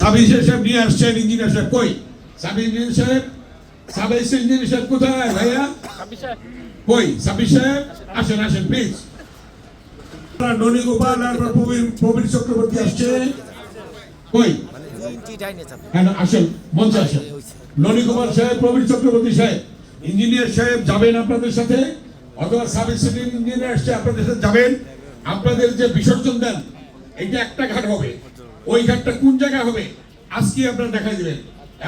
Sub engineer সাহেব নিয়ে আসছেন। ইঞ্জিনিয়ার সাহেব কই? সাব ইঞ্জিনিয়ার সাহেব, সাব ইঞ্জিনিয়ার সাহেব কোথায় ভাইয়া? কই সাবির সাহেব? আসেন আসেন প্লিজ। ননী গোপাল আর প্রবীর চক্রবর্তী আসছে। কই? হ্যাঁ আসেন, মঞ্চে আসেন। ননী গোপাল সাহেব, প্রবীর চক্রবর্তী সাহেব, ইঞ্জিনিয়ার সাহেব যাবেন আপনাদের সাথে, অথবা সাব ইঞ্জিনিয়ার আসছে আপনাদের সাথে যাবেন। আপনাদের যে বিসর্জন দেন, এটা একটা ঘাট হবে, ওই ঘাটটা কোন জায়গায় হবে আজকে আপনারা দেখাই দিবেন,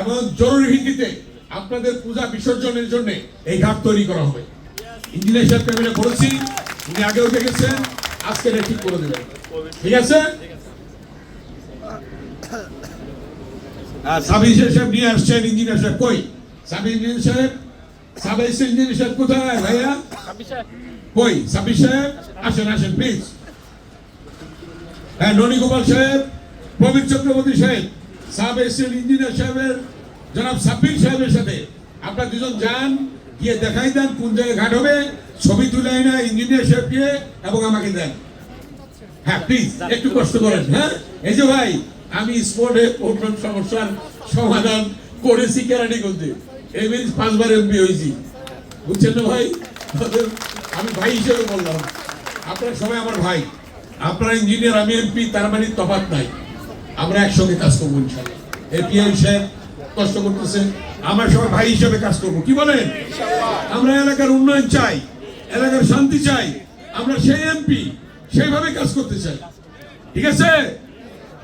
এবং জরুরি ভিত্তিতে আপনাদের পূজা বিসর্জনের জন্য এই ঘাট তৈরি করা হবে। ইঞ্জিনিয়ার সাহেবকে আমি বলেছি, উনি আগেও দেখেছেন, আজকে এটা ঠিক করে দেবেন, ঠিক আছে? সাব ইঞ্জিনিয়ার সাহেব নিয়ে আসছেন। ইঞ্জিনিয়ার সাহেব কই? সাব ইঞ্জিনিয়ার সাহেব, সাব ইঞ্জিনিয়ার সাহেব কোথায় ভাইয়া? কই সাবির সাহেব? আসেন আসেন প্লিজ। হ্যাঁ, ননী গোপাল সাহেব, প্রবীর চক্রবর্তী সাহেব, সাব ইঞ্জিনিয়ার সাহেবের জনাব সাব্বির সাহেবের সাথে আপনারা দুজন যান, গিয়ে দেখাই দেন কোন জায়গায় ঘাট হবে, ছবি তুলে না ইঞ্জিনিয়ার সাহেবকে এবং আমাকে দেন। হ্যাঁ প্লিজ একটু কষ্ট করেন। হ্যাঁ, এই যে ভাই, আমি স্পোর্টে প্রবলেম সমস্যার সমাধান করেছি ক্যারাটি করতে, এই মিনস 5 বার এমপি হয়েছি, বুঝছেন না ভাই? আমি ভাই হিসেবে বললাম, আপনারা সবাই আমার ভাই, আপনারা ইঞ্জিনিয়ার, আমি এমপি, তার মানে তফাৎ নাই, আমরা একসঙ্গে কাজ করবো ইনশাআল্লাহ। এপিএম সাহেব কষ্ট করতেছেন, আমরা সবাই ভাই হিসেবে কাজ করবো, কি বলেন? আমরা এলাকার উন্নয়ন চাই, এলাকার শান্তি চাই, আমরা সেই এমপি সেইভাবে কাজ করতে চাই, ঠিক আছে?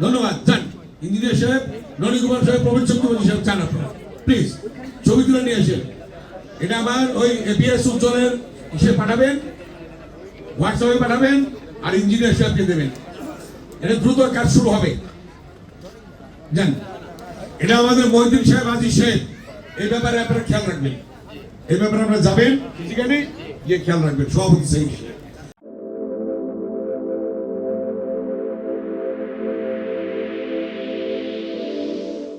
ধন্যবাদ। যান ইঞ্জিনিয়ার সাহেব, ননী কুমার সাহেব, প্রবীর চক্রবর্তী সাহেব, চান আপনারা প্লিজ ছবি তুলে নিয়ে আসেন। এটা আমার ওই এপিএস উজ্জ্বলের হিসেবে পাঠাবেন, হোয়াটসঅ্যাপে পাঠাবেন, আর ইঞ্জিনিয়ার সাহেবকে দেবেন। এটা দ্রুত কাজ শুরু হবে। জান, এটা আমাদের মহিউদ্দিন সাহেব, আজিজ সাহেব, এই ব্যাপারে আপনারা খেয়াল রাখবেন, এই ব্যাপারে আপনারা যাবেন ফিজিক্যালি গিয়ে খেয়াল রাখবেন, সভাপতি সাহেব।